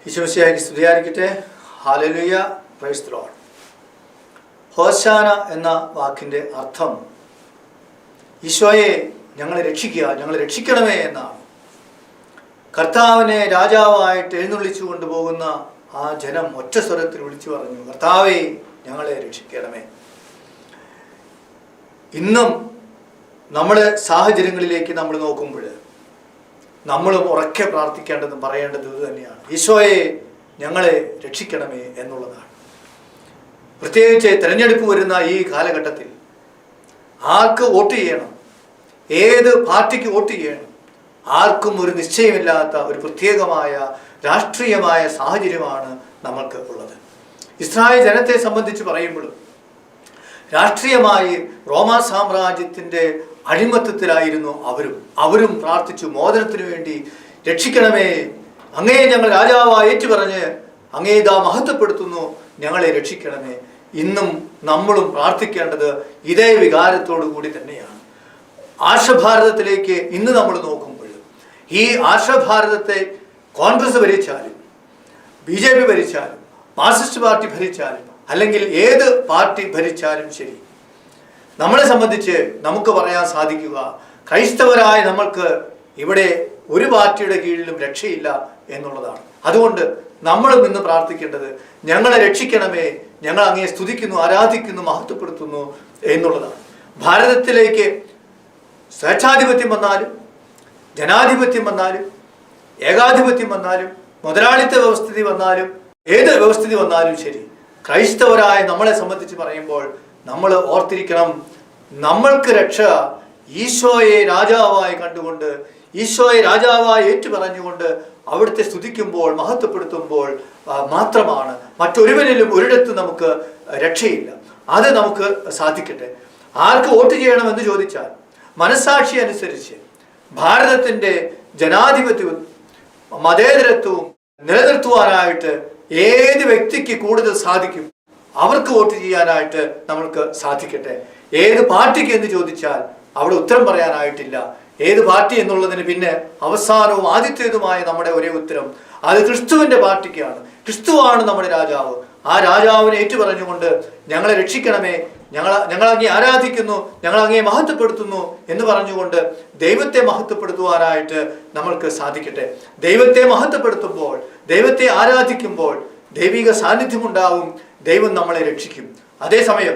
ഈശോമിശിഹായ്ക്ക് സ്തുതിയായിരിക്കട്ടെ. Hallelujah, praise the lord. Hosanna എന്ന വാക്കിൻ്റെ അർത്ഥം ഈശോയെ ഞങ്ങളെ രക്ഷിക്കുക, ഞങ്ങളെ രക്ഷിക്കണമേ എന്നാണ്. കർത്താവിനെ രാജാവായിട്ട് എഴുന്നള്ളിച്ചു കൊണ്ടുപോകുന്ന ആ ജനം ഒറ്റ സ്വരത്തിൽ വിളിച്ചു പറഞ്ഞു, കർത്താവേ ഞങ്ങളെ രക്ഷിക്കണമേ. ഇന്നും നമ്മുടെ സാഹചര്യങ്ങളിലേക്ക് നമ്മൾ നോക്കുമ്പോൾ നമ്മളും ഉറക്കെ പ്രാർത്ഥിക്കേണ്ടതും പറയേണ്ടതും ഇത് തന്നെയാണ്. ഈശോയെ ഞങ്ങളെ രക്ഷിക്കണമേ എന്നുള്ളതാണ്. പ്രത്യേകിച്ച് തിരഞ്ഞെടുപ്പ് വരുന്ന ഈ കാലഘട്ടത്തിൽ ആർക്ക് വോട്ട് ചെയ്യണം, ഏത് പാർട്ടിക്ക് വോട്ട് ചെയ്യണം, ആർക്കും ഒരു നിശ്ചയമില്ലാത്ത ഒരു പ്രത്യേകമായ രാഷ്ട്രീയമായ സാഹചര്യമാണ് നമ്മൾക്ക് ഉള്ളത്. ഇസ്രായേൽ ജനത്തെ സംബന്ധിച്ച് പറയുമ്പോഴും രാഷ്ട്രീയമായി റോമാ സാമ്രാജ്യത്തിൻ്റെ അടിമത്തത്തിലായിരുന്നു അവരും പ്രാർത്ഥിച്ചു, മോചനത്തിനു വേണ്ടി രക്ഷിക്കണമേ, അങ്ങയെ ഞങ്ങൾ രാജാവായി ഏറ്റുപറഞ്ഞ് അങ്ങേ ഇതാ മഹത്വപ്പെടുത്തുന്നു, ഞങ്ങളെ രക്ഷിക്കണമേ. ഇന്നും നമ്മളും പ്രാർത്ഥിക്കേണ്ടത് ഇതേ വികാരത്തോടു കൂടി തന്നെയാണ്. ആർഷഭാരതത്തിലേക്ക് ഇന്ന് നമ്മൾ നോക്കുമ്പോൾ ഈ ആർഷഭാരതത്തെ കോൺഗ്രസ് ഭരിച്ചാലും BJP ഭരിച്ചാലും മാർക്സിസ്റ്റ് പാർട്ടി ഭരിച്ചാലും അല്ലെങ്കിൽ ഏത് പാർട്ടി ഭരിച്ചാലും ശരി, നമ്മളെ സംബന്ധിച്ച് നമുക്ക് പറയാൻ സാധിക്കുക, ക്രൈസ്തവരായ നമ്മൾക്ക് ഇവിടെ ഒരു പാർട്ടിയുടെ കീഴിലും രക്ഷയില്ല എന്നുള്ളതാണ്. അതുകൊണ്ട് നമ്മളും ഇന്ന് പ്രാർത്ഥിക്കേണ്ടത് ഞങ്ങളെ രക്ഷിക്കണമേ, ഞങ്ങൾ അങ്ങയെ സ്തുതിക്കുന്നു, ആരാധിക്കുന്നു, മഹത്വപ്പെടുത്തുന്നു എന്നുള്ളതാണ്. ഭാരതത്തിലേക്ക് സ്വേച്ഛാധിപത്യം വന്നാലും ജനാധിപത്യം വന്നാലും ഏകാധിപത്യം വന്നാലും മുതലാളിത്ത വ്യവസ്ഥിതി വന്നാലും ഏത് വ്യവസ്ഥിതി വന്നാലും ശരി, ക്രൈസ്തവരായ നമ്മളെ സംബന്ധിച്ച് പറയുമ്പോൾ നമ്മൾ ഓർത്തിരിക്കണം, നമ്മൾക്ക് രക്ഷ ഈശോയെ രാജാവായി കണ്ടുകൊണ്ട്, ഈശോയെ രാജാവായി ഏറ്റുപറഞ്ഞുകൊണ്ട് അവിടുത്തെ സ്തുതിക്കുമ്പോൾ മഹത്വപ്പെടുത്തുമ്പോൾ മാത്രമാണ്. മറ്റൊരുവനിലും ഒരിടത്തും നമുക്ക് രക്ഷയില്ല. അത് നമുക്ക് സാധിക്കട്ടെ. ആർക്ക് വോട്ട് ചെയ്യണമെന്ന് ചോദിച്ചാൽ മനസ്സാക്ഷി അനുസരിച്ച് ഭാരതത്തിൻ്റെ ജനാധിപത്യവും മതേതരത്വവും നിലനിർത്തുവാനായിട്ട് ഏത് വ്യക്തിക്ക് കൂടുതൽ സാധിക്കും അവർക്ക് വോട്ട് ചെയ്യാനായിട്ട് നമ്മൾക്ക് സാധിക്കട്ടെ. ഏത് പാർട്ടിക്ക് എന്ന് ചോദിച്ചാൽ അവിടെ ഉത്തരം പറയാനായിട്ടില്ല. ഏത് പാർട്ടി എന്നുള്ളതിന് പിന്നെ അവസാനവും ആദ്യത്തേതുമായ നമ്മുടെ ഒരേ ഉത്തരം അത് ക്രിസ്തുവിൻ്റെ പാർട്ടിക്കാണ്. ക്രിസ്തുവാണ് നമ്മുടെ രാജാവ്. ആ രാജാവിനെ ഏറ്റുപറഞ്ഞുകൊണ്ട് ഞങ്ങളെ രക്ഷിക്കണമേ, ഞങ്ങൾ അങ്ങേ ആരാധിക്കുന്നു, ഞങ്ങൾ അങ്ങേ മഹത്വപ്പെടുത്തുന്നു എന്ന് പറഞ്ഞുകൊണ്ട് ദൈവത്തെ മഹത്വപ്പെടുത്തുവാനായിട്ട് നമ്മൾക്ക് സാധിക്കട്ടെ. ദൈവത്തെ മഹത്വപ്പെടുത്തുമ്പോൾ, ദൈവത്തെ ആരാധിക്കുമ്പോൾ ദൈവിക സാന്നിധ്യമുണ്ടാവും, ദൈവം നമ്മളെ രക്ഷിക്കും. അതേസമയം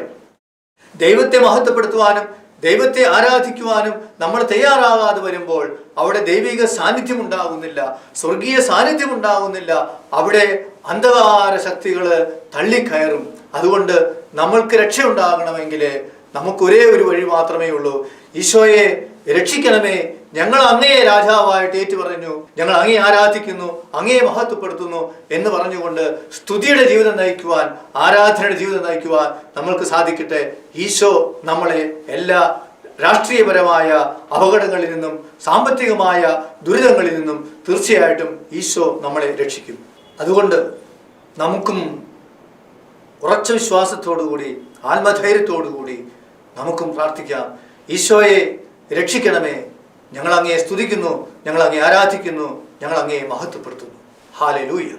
ദൈവത്തെ മഹത്വപ്പെടുത്തുവാനും ദൈവത്തെ ആരാധിക്കുവാനും നമ്മൾ തയ്യാറാകാതെ വരുമ്പോൾ അവിടെ ദൈവിക സാന്നിധ്യം ഉണ്ടാകുന്നില്ല, സ്വർഗീയ സാന്നിധ്യം ഉണ്ടാകുന്നില്ല. അവിടെ അന്ധകാര ശക്തികൾ തള്ളിക്കയറും. അതുകൊണ്ട് നമ്മൾക്ക് രക്ഷയുണ്ടാകണമെങ്കിൽ നമുക്ക് ഒരേ ഒരു വഴി മാത്രമേ ഉള്ളൂ. ഈശോയെ രക്ഷിക്കണമേ, ഞങ്ങൾ അങ്ങയെ രാജാവായിട്ട് ഏറ്റുപറഞ്ഞു, ഞങ്ങൾ അങ്ങയെ ആരാധിക്കുന്നു, അങ്ങയെ മഹത്വപ്പെടുത്തുന്നു എന്ന് പറഞ്ഞുകൊണ്ട് സ്തുതിയുടെ ജീവിതം നയിക്കുവാൻ, ആരാധനയുടെ ജീവിതം നയിക്കുവാൻ നമ്മൾക്ക് സാധിക്കട്ടെ. ഈശോ നമ്മളെ എല്ലാ രാഷ്ട്രീയപരമായ അപകടങ്ങളിൽ നിന്നും സാമ്പത്തികമായ ദുരിതങ്ങളിൽ നിന്നും തീർച്ചയായിട്ടും ഈശോ നമ്മളെ രക്ഷിക്കും. അതുകൊണ്ട് നമുക്കും ഉറച്ച വിശ്വാസത്തോടുകൂടി ആത്മധൈര്യത്തോടുകൂടി നമുക്കും പ്രാർത്ഥിക്കാം, ഈശോയെ രക്ഷിക്കണമേ, ഞങ്ങൾ അങ്ങയെ സ്തുതിക്കുന്നു, ഞങ്ങൾ അങ്ങയെ ആരാധിക്കുന്നു, ഞങ്ങൾ അങ്ങയെ മഹത്വപ്പെടുത്തുന്നു. ഹല്ലേലൂയ.